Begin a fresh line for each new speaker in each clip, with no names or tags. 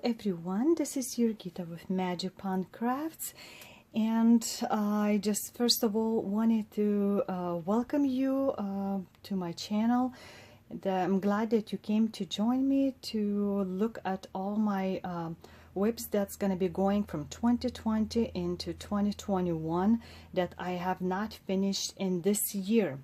everyone, this is Jurgita with Magic Pond Crafts, and I just first of all wanted to welcome you to my channel. I'm glad that you came to join me to look at all my WIPs that's going to be going from 2020 into 2021 that I have not finished in this year.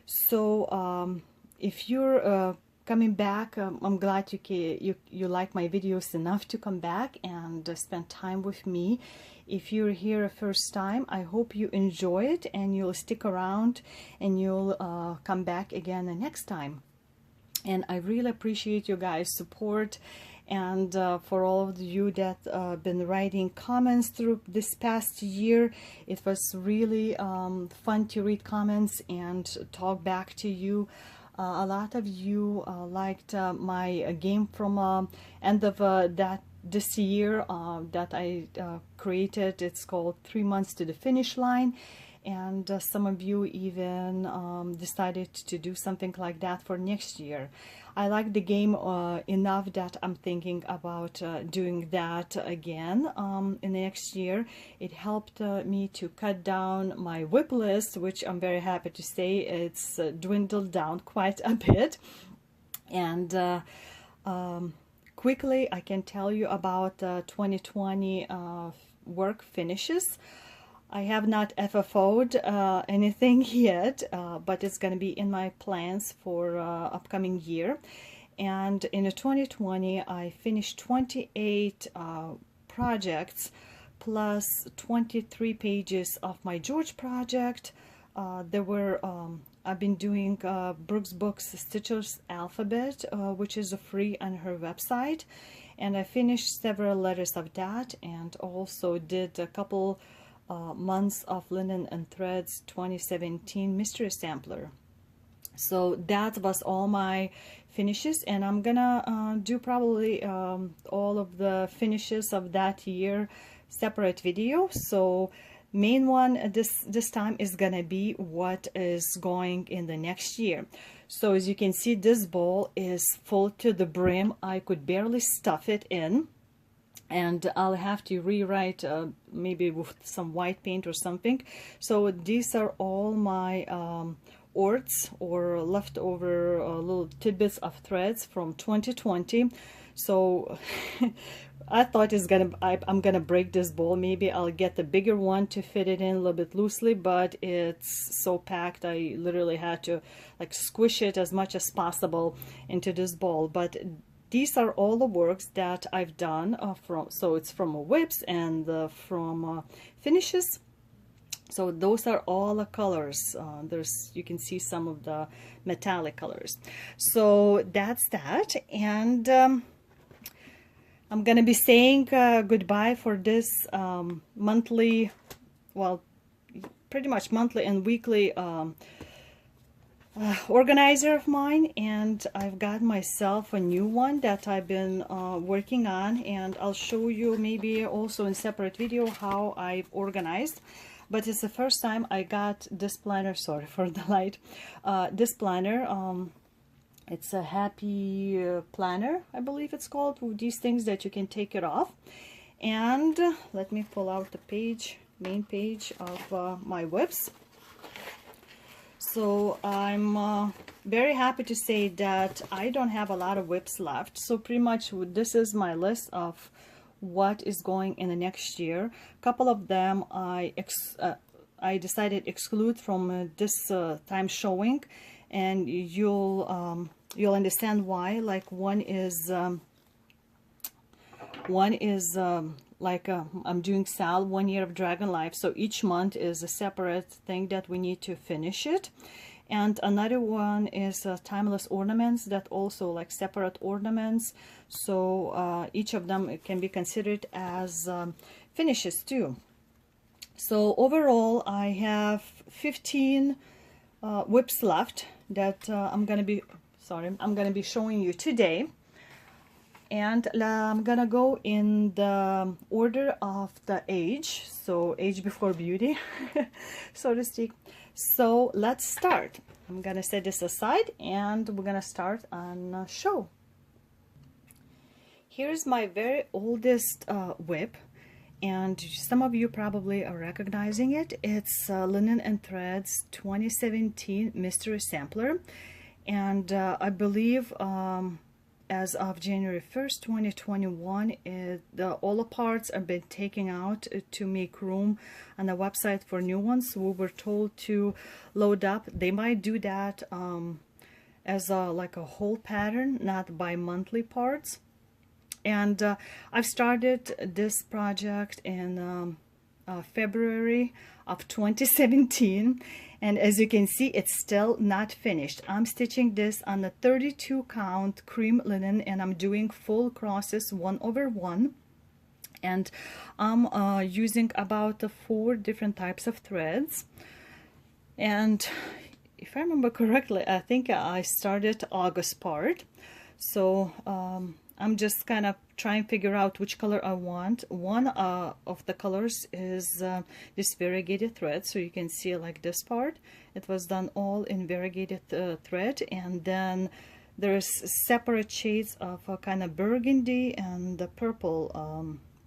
So if you're coming back, I'm glad you like my videos enough to come back and spend time with me. If you're here first time, I hope you enjoy it and you'll stick around and you'll come back again the next time. And I really appreciate you guys' support, and for all of you that been writing comments through this past year. It was really fun to read comments and talk back to you. A lot of you liked my game from end of this year that I created. It's called 3 months to the finish line, and some of you even decided to do something like that for next year. I like the game enough that I'm thinking about doing that again in the next year. It helped me to cut down my WIP list, which I'm very happy to say it's dwindled down quite a bit. And quickly I can tell you about 2020 work finishes. I have not FFO'd anything yet, but it's going to be in my plans for upcoming year. And in 2020, I finished 28 projects plus 23 pages of my George project. I've been doing Brooke's books, Stitcher's Alphabet, which is free on her website. And I finished several letters of that, and also did a couple months of Linen and Threads 2017 mystery sampler. So that was all my finishes, and I'm gonna do probably all of the finishes of that year separate video. So main one this time is gonna be what is going in the next year. So as you can see, this bowl is full to the brim. I could barely stuff it in, and I'll have to rewrite maybe with some white paint or something. So these are all my orts or leftover little tidbits of threads from 2020. So I thought I'm gonna break this bowl. Maybe I'll get the bigger one to fit it in a little bit loosely, but it's so packed I literally had to like squish it as much as possible into this bowl. But these are all the works that I've done so it's from WIPs and from finishes. So those are all the colors. You can see some of the metallic colors. So that's that, and I'm gonna be saying goodbye for this monthly, well, pretty much monthly and weekly organizer of mine, and I've got myself a new one that I've been working on, and I'll show you maybe also in separate video how I've organized. But it's the first time I got this planner. Sorry for the light. This planner, it's a happy planner, I believe it's called, with these things that you can take it off. And let me pull out the page, main page of my WIPs. So I'm very happy to say that I don't have a lot of WIPs left. So pretty much this is my list of what is going in the next year. A couple of them I decided exclude from this time showing, and you'll understand why. Like one is like I'm doing Sal 1 year of Dragon Life, so each month is a separate thing that we need to finish it. And another one is timeless ornaments, that also like separate ornaments. So each of them can be considered as finishes too. So overall I have 15 WIPs left that I'm gonna be showing you today. And I'm gonna go in the order of the age, so age before beauty, so to speak. So let's start. I'm gonna set this aside and we're gonna start on show. Here's my very oldest WIP, and some of you probably are recognizing it. It's Linen and Threads 2017 Mystery Sampler, and I believe as of January 1st, 2021, all the parts have been taken out to make room on the website for new ones. We were told to load up. They might do that as like a whole pattern, not by monthly parts. And I've started this project in February of 2017, and as you can see, it's still not finished. I'm stitching this on the 32 count cream linen, and I'm doing full crosses 1/1, and I'm using about 4 different types of threads. And if I remember correctly, I think I started August part, so I'm just kind of trying to figure out which color I want. One of the colors is this variegated thread, so you can see like this part. It was done all in variegated thread, and then there's separate shades of a kind of burgundy and the purple,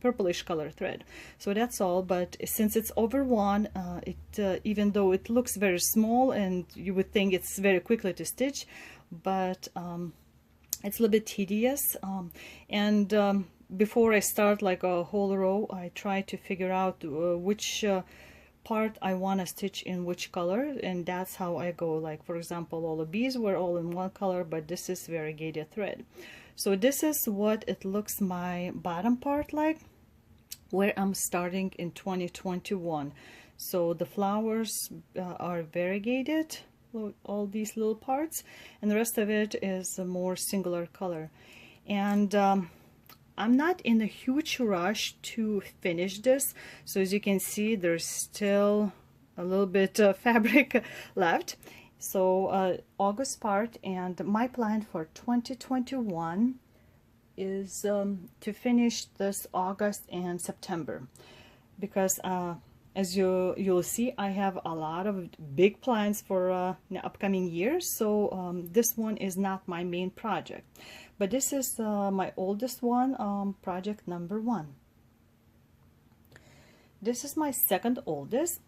purplish color thread. So that's all, but since it's over 1, even though it looks very small and you would think it's very quickly to stitch, but it's a little bit tedious, and before I start like a whole row, I try to figure out which part I want to stitch in which color, and that's how I go. Like, for example, all of these were all in one color, but this is variegated thread. So this is what it looks my bottom part like, where I'm starting in 2021. So the flowers are variegated, all these little parts, and the rest of it is a more singular color. And I'm not in a huge rush to finish this, so as you can see, there's still a little bit of fabric left. So August part, and my plan for 2021 is to finish this August and September, because as you'll see, I have a lot of big plans for the upcoming years, so this one is not my main project. But this is my oldest one, project number 1. This is my second oldest,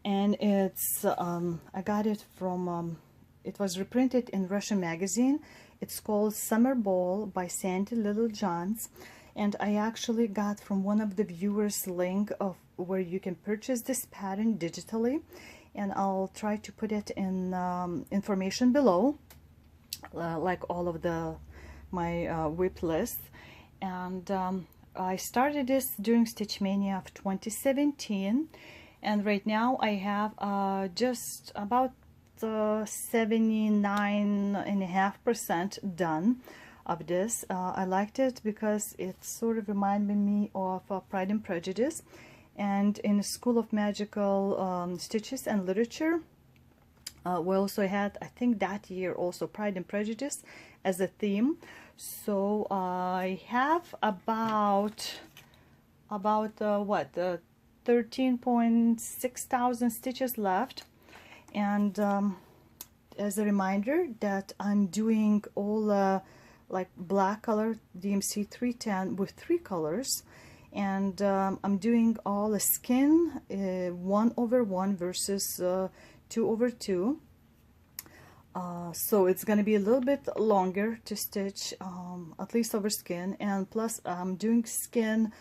and it's I got it from it was reprinted in Russian magazine. It's called Summer Ball by Sandy Littlejohns, and I actually got from one of the viewers link of where you can purchase this pattern digitally, and I'll try to put it in information below, like all of my WIP list. And I started this during Stitch Mania of 2017, and right now I have just about 79.5% done of this. I liked it because it sort of reminded me of Pride and Prejudice, and in the School of Magical Stitches and Literature we also had, I think that year also, Pride and Prejudice as a theme. So I have about 13.6 thousand stitches left. And as a reminder that I'm doing all like black color DMC 310 with 3 colors, and I'm doing all the skin 1/1 versus 2/2. So it's going to be a little bit longer to stitch, at least over skin, and plus I'm doing skin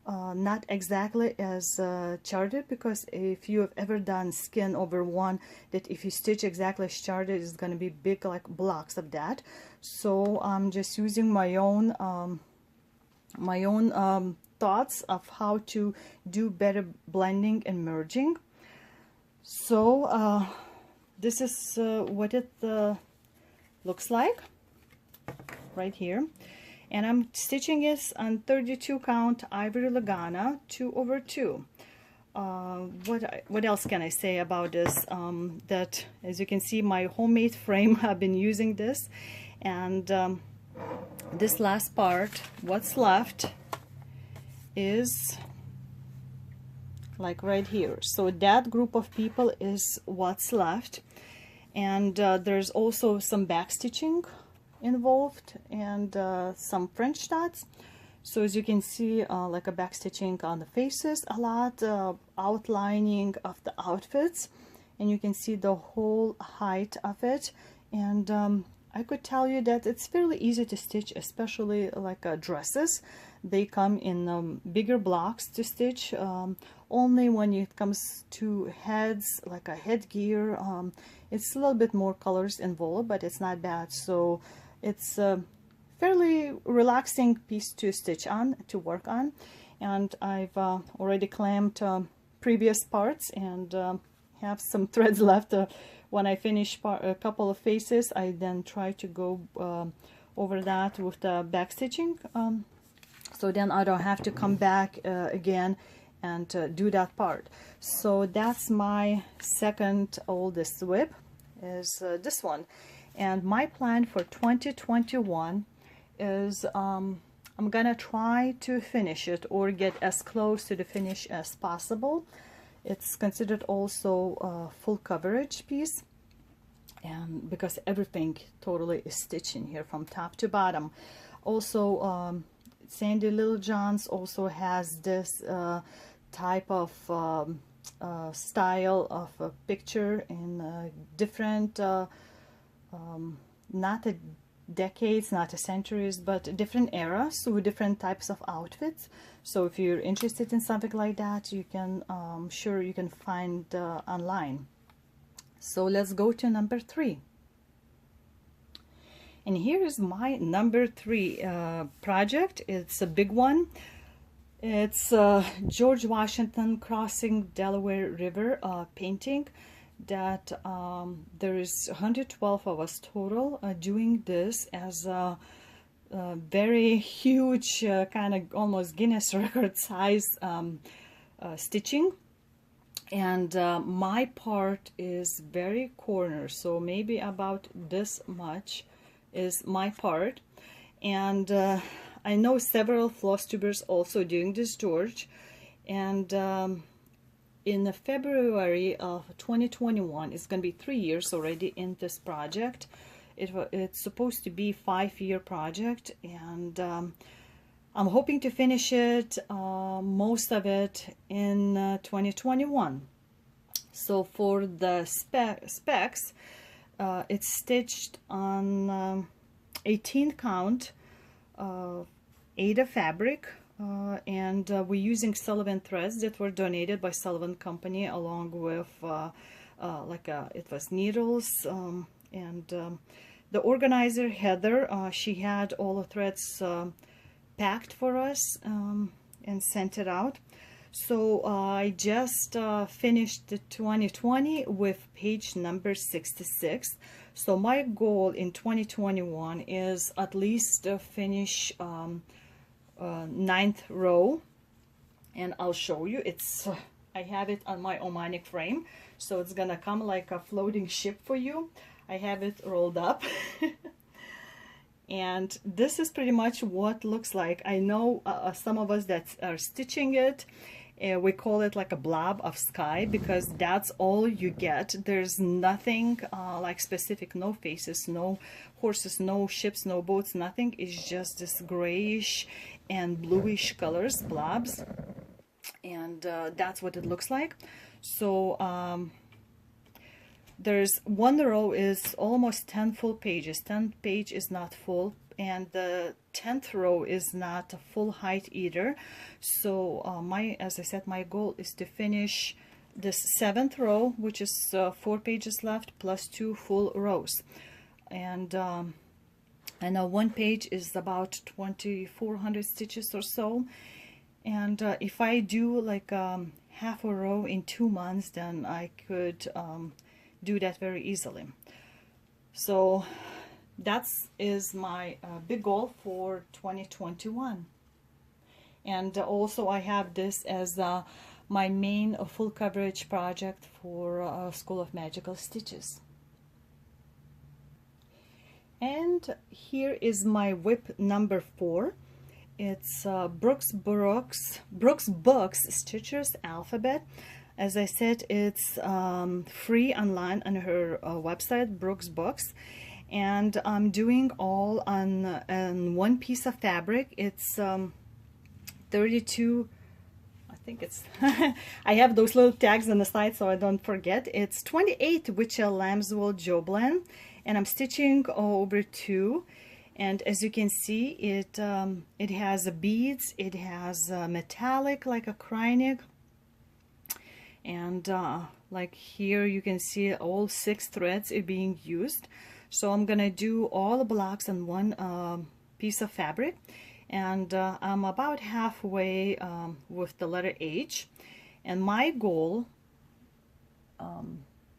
not exactly as charted, because if you have ever done skin over 1, that if you stitch exactly as charted, it's going to be big like blocks of that. So I'm just using my own thoughts of how to do better blending and merging. So this is what it looks like right here. And I'm stitching this on 32 count ivory Lagana 2/2. What else can I say about this? That, as you can see, my homemade frame, I've been using this, and this last part, what's left, is like right here. So that group of people is what's left, and there's also some back stitching involved and some French knots. So as you can see, like a back stitching on the faces, a lot outlining of the outfits, and you can see the whole height of it. And I could tell you that it's fairly easy to stitch, especially like dresses. They come in bigger blocks to stitch. Only when it comes to heads, like a headgear, it's a little bit more colors involved, but it's not bad. So it's fairly relaxing piece to stitch on, to work on. And I've already clamped previous parts and have some threads left. When I finish a couple of faces, I then try to go over that with the back stitching, so then I don't have to come back again and do that part. So that's my second oldest WIP, is this one. And my plan for 2021 is I'm gonna try to finish it or get as close to the finish as possible. It's considered also a full coverage piece, and because everything totally is stitched in here from top to bottom. Also Sandy Littlejohn's also has this type of style of a picture in different not a decades, not a centuries, but different eras with different types of outfits. So if you're interested in something like that, you can sure you can find online. So let's go to number 3. And here is my number 3 project. It's a big one. It's George Washington crossing Delaware River painting. That there is 112 of us total doing this as a very huge kind of almost Guinness record size stitching. And my part is very corner, so maybe about this much is my part. And I know several floss tubers also doing this George. And in the February of 2021, it's going to be 3 years already in this project. It's supposed to be 5-year project, and I'm hoping to finish it, most of it in 2021. So for the specs, it's stitched on 18 count Aida fabric. And we're using Sullivan threads that were donated by Sullivan Company, along with it was needles, and the organizer Heather, she had all the threads packed for us and sent it out. So I just finished the 2020 with page number 66. So my goal in 2021 is at least finish 9th row, and I'll show you. It's I have it on my Omanic frame, so it's gonna come like a floating ship for you. I have it rolled up. And this is pretty much what looks like. I know some of us that are stitching it, we call it like a blob of sky, because that's all you get. There's nothing like specific, no faces, no horses, no ships, no boats, nothing. It's just this grayish and bluish colors, blobs, and that's what it looks like. So there's one row is almost 10 full pages. 10 page is not full, and the 10th row is not a full height either. So as I said, my goal is to finish this 7th row, which is 4 pages left plus 2 full rows. And I know one page is about 2,400 stitches or so, and if I do like half a row in 2 months, then I could do that very easily. So that is my big goal for 2021. And also I have this as my main full coverage project for School of Magical Stitches. And here is my WIP number 4. It's Brooke's Books Stitcher's Alphabet. As I said, it's free online on her website, Brooke's Books, and I'm doing all on one piece of fabric. It's 32, I think it's I have those little tags on the side so I don't forget. It's 28 Witcher lambswool joblin, and I'm stitching over 2. And as you can see, it has beads, it has metallic like acrylic, and like here you can see all 6 threads are being used. So I'm gonna do all the blocks on one piece of fabric, and I'm about halfway with the letter H, and my goal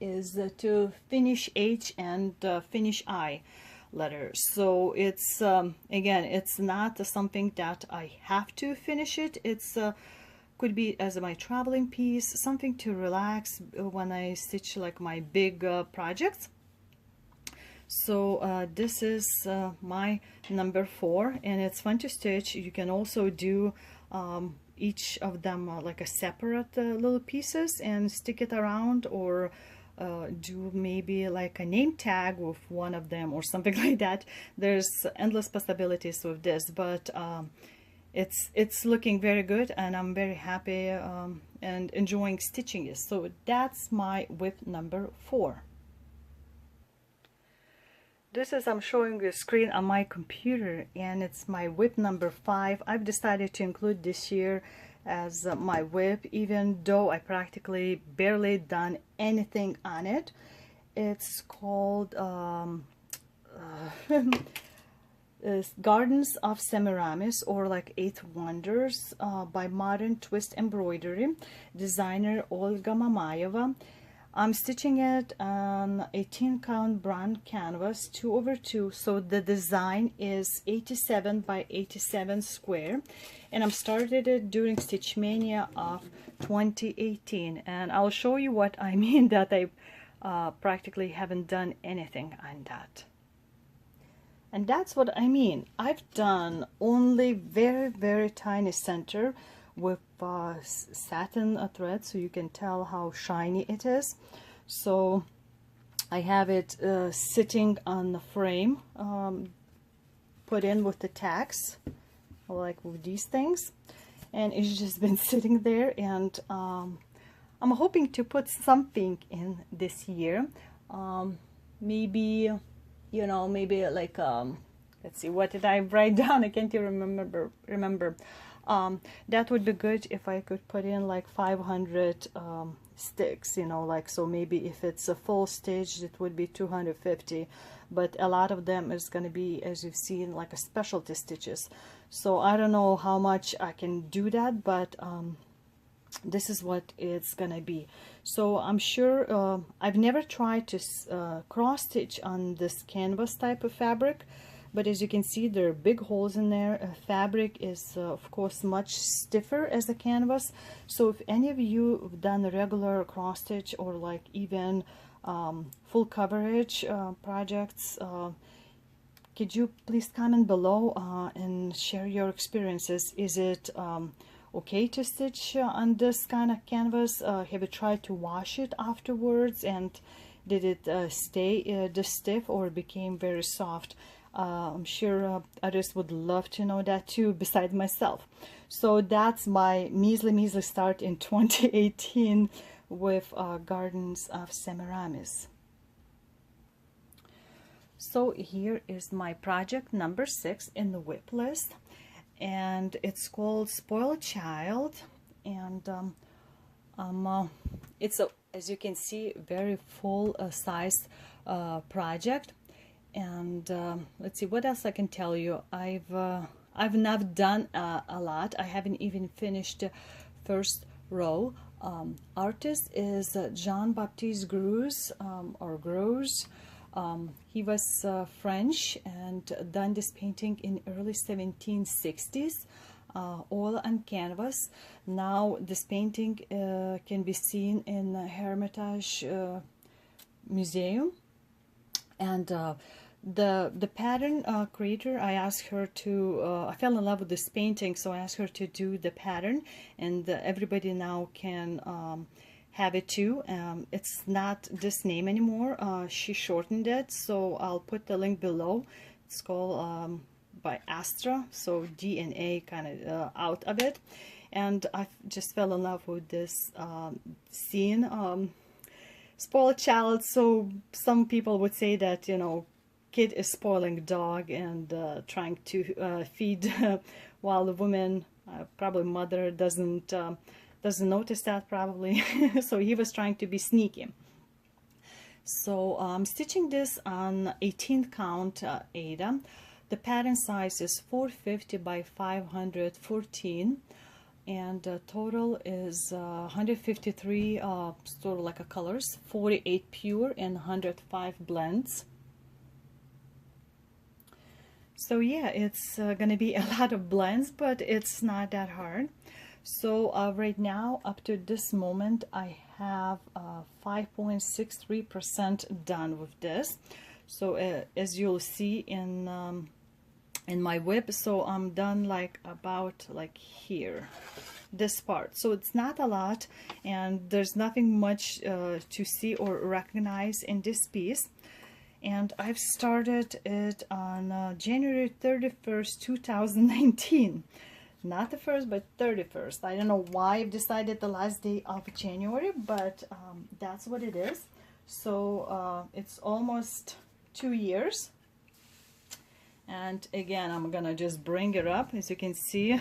is to finish H and finish I letters. So it's again, it's not something that I have to finish it. It's could be as my traveling piece, something to relax when I stitch like my big projects. So this is my number 4, and it's fun to stitch. You can also do each of them like a separate little pieces and stick it around, or do maybe like a name tag with one of them or something like that. There's endless possibilities with this, but it's looking very good, and I'm very happy and enjoying stitching it. So that's my WIP number 4. This is, I'm showing a screen on my computer, and it's my WIP number 5. I've decided to include this year as my WIP, even though I practically barely done anything on it. It's called Gardens of Semiramis, or like 8 Wonders, by Modern Twist Embroidery, designer Olga Mamayeva. I'm stitching it on 18 count brown canvas 2/2, so the design is 87 by 87 square, and I'm started it during Stitch Mania of 2018, and I'll show you what I mean that I practically haven't done anything on that. And that's what I mean. I've done only very tiny center with satin thread, so you can tell how shiny it is. So I have it sitting on the frame, put in with the tags, like with these things, and it's just been sitting there, and I'm hoping to put something in this year. Maybe, you know, maybe like let's see, what did I write down? I can't even remember. That would be good if I could put in like 500 sticks, you know, like, so maybe if it's a full stitch it would be 250, but a lot of them is going to be, as you've seen, like a specialty stitches. So I don't know how much I can do that, but this is what it's gonna be. So I'm sure I've never tried to cross stitch on this canvas type of fabric, but as you can see, there are big holes in there. Fabric is of course much stiffer as a canvas, so if any of you have done a regular cross stitch or like even full coverage projects, could you please comment below and share your experiences? Is it okay to stitch on this kind of canvas? Have you tried to wash it afterwards, and did it stay this stiff or became very soft? I'm sure others would love to know that too, besides myself. So that's my measly start in 2018 with Gardens of Semiramis. So here is my project number 6 in the WIP list, and it's called Spoiled Child, and it's a, as you can see, very full size project. And let's see what else I can tell you. I've not done a lot. I haven't even finished the first row. Artist is Jean-Baptiste Greuze, or Greuze. He was French and done this painting in early 1760s, all on canvas. Now this painting can be seen in the Hermitage Museum, and the pattern creator, I asked her to, I fell in love with this painting, so I asked her to do the pattern, and everybody now can have it too. It's not this name anymore. She shortened it, so I'll put the link below. It's called by Astra, so D and A kind of out of it. And I just fell in love with this scene. Spoiled child, so some people would say that, you know, kid is spoiling dog and trying to feed while the woman, probably mother, doesn't notice that probably. So he was trying to be sneaky. So I'm stitching this on 18 count Aida. The pattern size is 450 by 514, and total is 153 sort of like a colors, 48 pure and 105 blends. So yeah, it's gonna be a lot of blends, but it's not that hard. So right now, up to this moment, I have 5.63% done with this. So as you'll see in my WIP, so I'm done like about like here, this part. So it's not a lot, and there's nothing much to see or recognize in this piece. And I've started it on January 31st, 2019. Not the 1st, but 31st. I don't know why I've decided the last day of January, but that's what it is. So it's almost 2 years. And again, I'm gonna just bring it up. As you can see,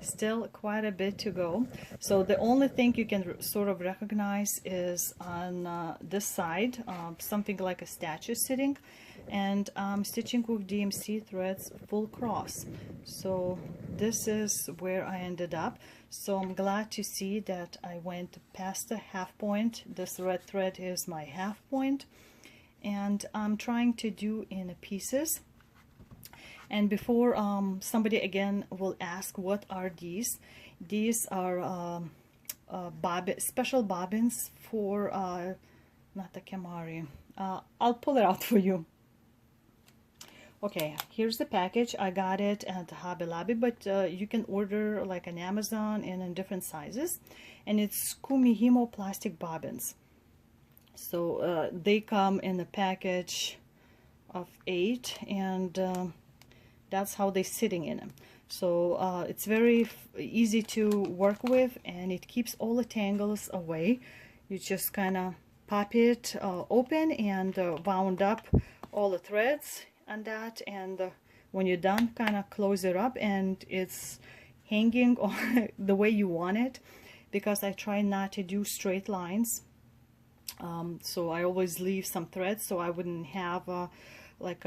still quite a bit to go. So the only thing you can sort of recognize is on this side, something like a statue sitting, and I'm stitching with DMC threads full cross. So this is where I ended up. So I'm glad to see that I went past the half point. This red thread is my half point, and I'm trying to do in pieces. And before somebody again will ask, what are these? These are special bobbins for not the Kamari. I'll pull it out for you. Okay, here's the package. I got it at Hobby Lobby, but you can order like an Amazon and in different sizes. And it's Kumihimo plastic bobbins. So they come in a package of 8, and that's how they're sitting in them. So it's very easy to work with, and it keeps all the tangles away. You just kind of pop it open and wound up all the threads on that, and when you're done, kind of close it up, and it's hanging on the way you want it, because I try not to do straight lines. So I always leave some threads so I wouldn't have like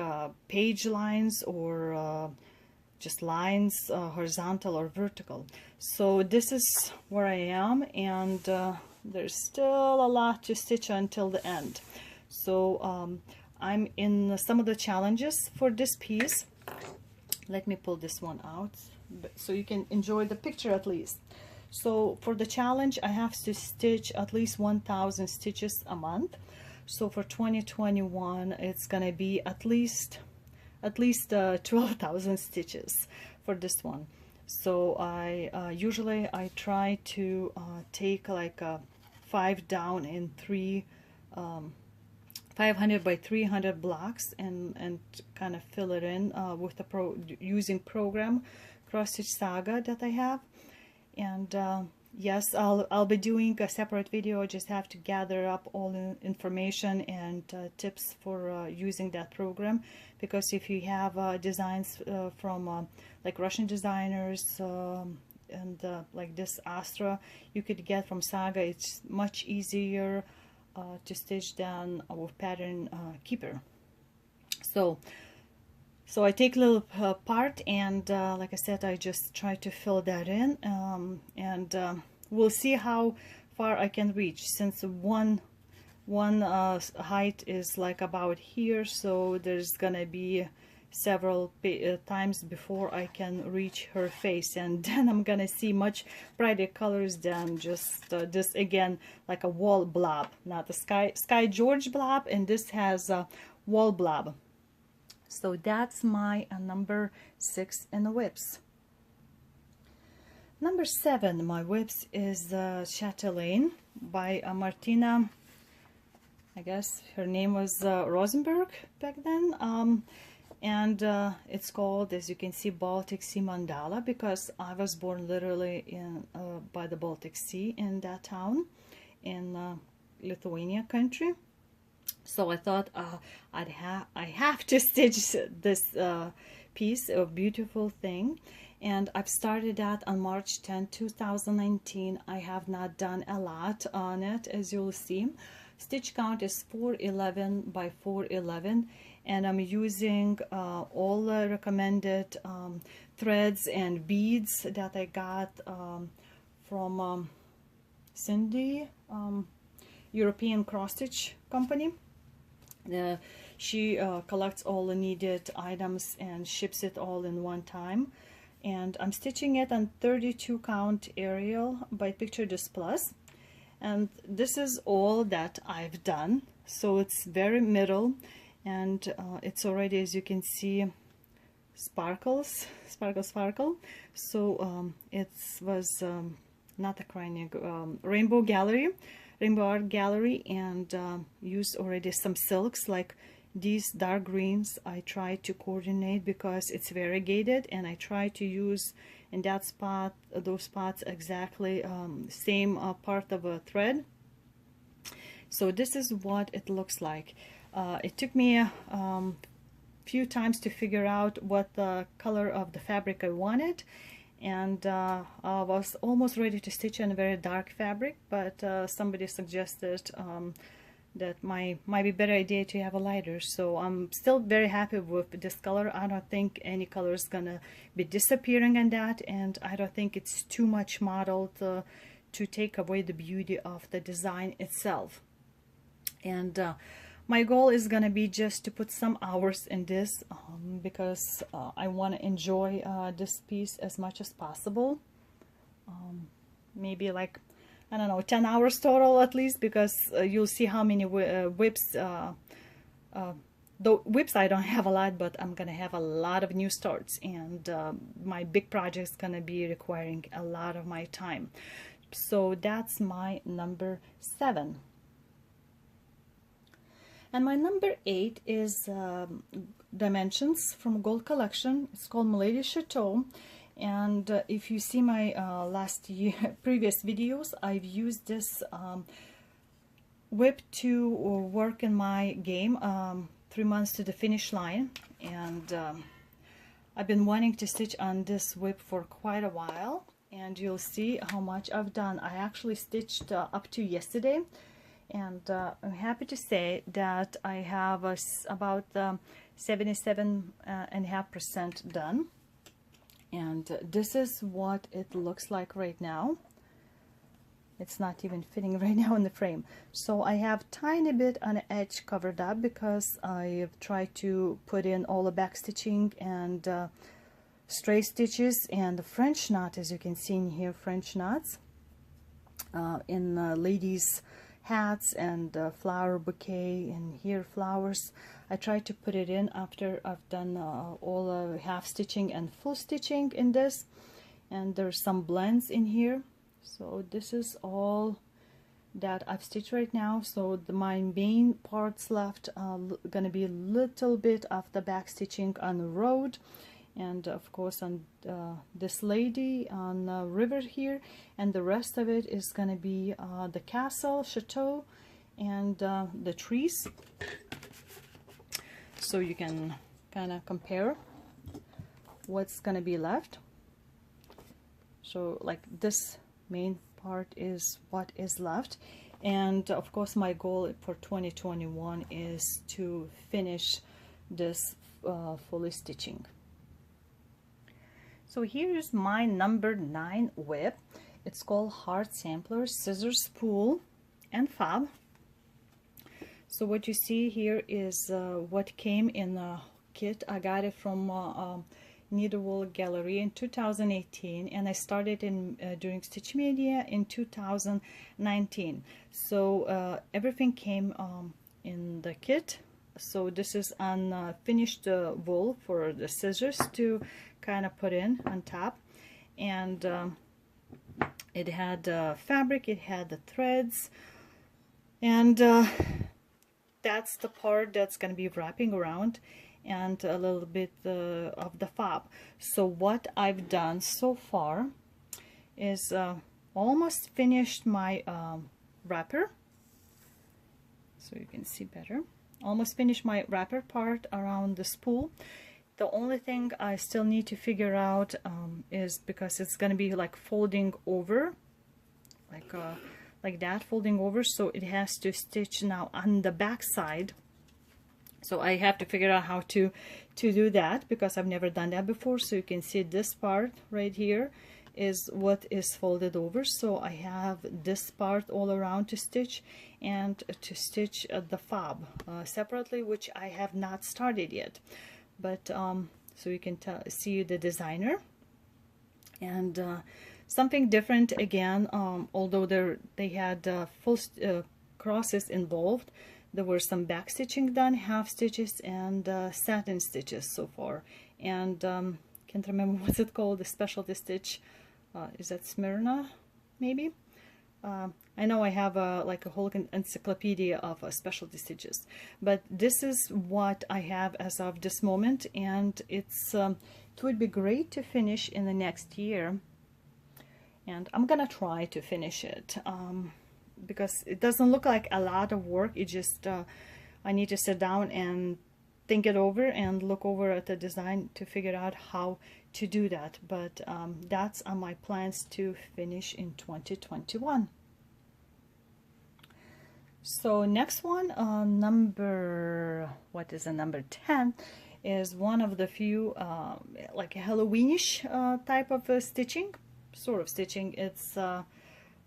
page lines or just lines, horizontal or vertical. So this is where I am, and there's still a lot to stitch until the end. So I'm in some of the challenges for this piece. Let me pull this one out so you can enjoy the picture at least. So for the challenge, I have to stitch at least 1,000 stitches a month. So for 2021, it's gonna be at least 12,000 stitches for this one. So I usually I try to take like 5 down in 3 500 by 300 blocks and kind of fill it in with the using program Cross Stitch Saga that I have. And yes, I'll be doing a separate video. I just have to gather up all the information and tips for using that program, because if you have designs from like Russian designers and like this Astra you could get from Saga, it's much easier to stitch than with Pattern Keeper. So I take a little part, and like I said, I just try to fill that in, and we'll see how far I can reach, since one height is like about here, so there's gonna be several times before I can reach her face, and then I'm gonna see much brighter colors than just this, again, like a wall blob, not the Sky George blob, and this has a wall blob. So that's my number 6 in the WIPs. Number 7, my WIPs is Chatelaine by Martina. I guess her name was Rosenberg back then. and it's called, as you can see, Baltic Sea mandala, because I was born literally in by the Baltic Sea in that town in Lithuania country. So I thought I have to stitch this piece of beautiful thing, and I've started that on March 10, 2019. I have not done a lot on it, as you'll see. Stitch count is 411 by 411, and I'm using all the recommended threads and beads that I got from Cindy, European cross stitch company. She collects all the needed items and ships it all in one time, and I'm stitching it on 32 count Arial by Picture This Plus, and this is all that I've done. So it's very middle, and it's already, as you can see, sparkle. So it was not a crying rainbow art gallery, and used already some silks like these dark greens. I try to coordinate because it's variegated, and I try to use in that spot, those spots exactly same part of a thread. So this is what it looks like. It took me a few times to figure out what the color of the fabric I wanted, and I was almost ready to stitch in a very dark fabric, but somebody suggested that might be a better idea to have a lighter. So I'm still very happy with this color. I don't think any color is gonna be disappearing in that, and I don't think it's too much modeled to take away the beauty of the design itself. And my goal is gonna be just to put some hours in this because I want to enjoy this piece as much as possible. Maybe like, I don't know, 10 hours total at least, because you'll see how many whips. The whips I don't have a lot, but I'm gonna have a lot of new starts, and my big project is gonna be requiring a lot of my time. So that's my number 7. And my number 8 is Dimensions from Gold Collection. It's called Milady Chateau. And if you see my previous videos, I've used this whip to work in my game, 3 months to the finish line. And I've been wanting to stitch on this whip for quite a while, and you'll see how much I've done. I actually stitched up to yesterday, and I'm happy to say that I have about 77.5% done. And this is what it looks like right now. It's not even fitting right now in the frame. So I have tiny bit on the edge covered up because I've tried to put in all the back stitching and stray stitches and the French knot, as you can see in here, French knots in ladies' hats and flower bouquet, and here flowers. I tried to put it in after I've done all half stitching and full stitching in this, and there's some blends in here. So this is all that I've stitched right now. So my main parts left gonna be a little bit of the back stitching on the road, and of course on this lady on the river here, and the rest of it is gonna be the castle, chateau, and the trees. So you can kind of compare what's gonna be left. So like this main part is what is left, and of course my goal for 2021 is to finish this fully stitching. So here's my number 9 whip. It's called Heart Sampler, Scissor, Spool, and Fob. So what you see here is what came in the kit. I got it from Needlewool Gallery in 2018, and I started in doing Stitch Media in 2019. So everything came in the kit. So this is unfinished wool for the scissors to kind of put in on top, and it had fabric, it had the threads, and that's the part that's going to be wrapping around. and a little bit of the fob. So what I've done so far is almost finished my wrapper, so you can see better. Almost finished my wrapper part around the spool. The only thing I still need to figure out is, because it's going to be like folding over, like that, folding over, so it has to stitch now on the back side. So I have to figure out how to do that, because I've never done that before. So you can see this part right here is what is folded over. So I have this part all around to stitch, and to stitch the fob separately, which I have not started yet. But so you can see the designer. And something different again, although they had full crosses involved, there were some back stitching done, half stitches, and satin stitches so far. And can't remember what's it called, the specialty stitch. Is that Smyrna, maybe? I know I have like a whole encyclopedia of specialty stitches, but this is what I have as of this moment, and it would be great to finish in the next year, and I'm gonna try to finish it, because it doesn't look like a lot of work. It just I need to sit down and think it over and look over at the design to figure out how to do that. But that's on my plans to finish in 2021. So next one, number 10, is one of the few like a Halloweenish type of stitching, sort of stitching. It's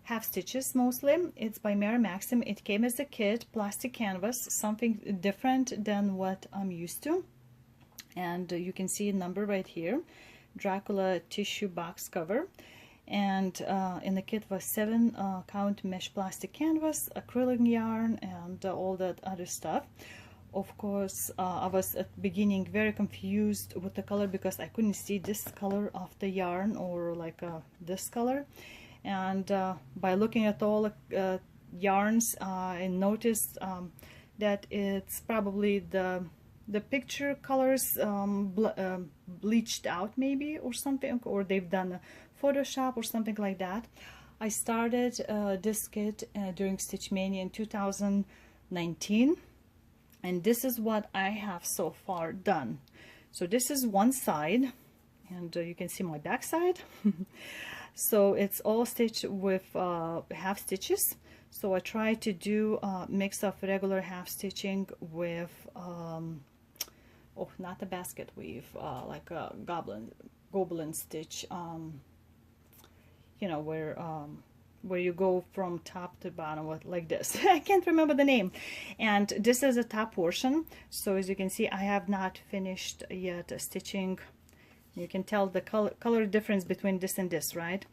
half stitches mostly. It's by Maxim. It came as a kit, plastic canvas, something different than what I'm used to. And you can see a number right here, Dracula tissue box cover. And in the kit was 7 count mesh plastic canvas, acrylic yarn, and all that other stuff. Of course, I was at the beginning very confused with the color, because I couldn't see this color of the yarn, or like this color. And by looking at all the yarns, I noticed that it's probably the picture colors bleached out maybe, or something, or they've done Photoshop or something like that. I started this kit during Stitch Mania in 2019, and this is what I have so far done. So this is one side, and you can see my back side. So it's all stitched with half stitches. So I try to do a mix of regular half stitching with oh, not a basket weave, like a goblin stitch, you know, where you go from top to bottom with, like this. I can't remember the name. And this is a top portion. So as you can see, I have not finished yet stitching. You can tell the color difference between this and this, right?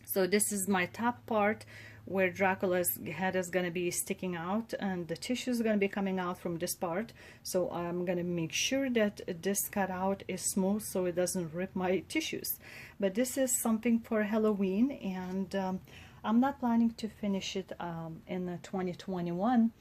So this is my top part, where Dracula's head is going to be sticking out, and the tissue is going to be coming out from this part. So I'm going to make sure that this cutout is smooth so it doesn't rip my tissues. But this is something for Halloween, and I'm not planning to finish it in 2021,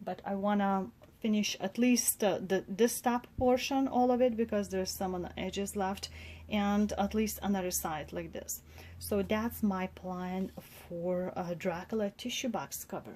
but I want to finish at least this top portion, all of it, because there's some on the edges left, and at least another side like this. So that's my plan for Dracula tissue box cover.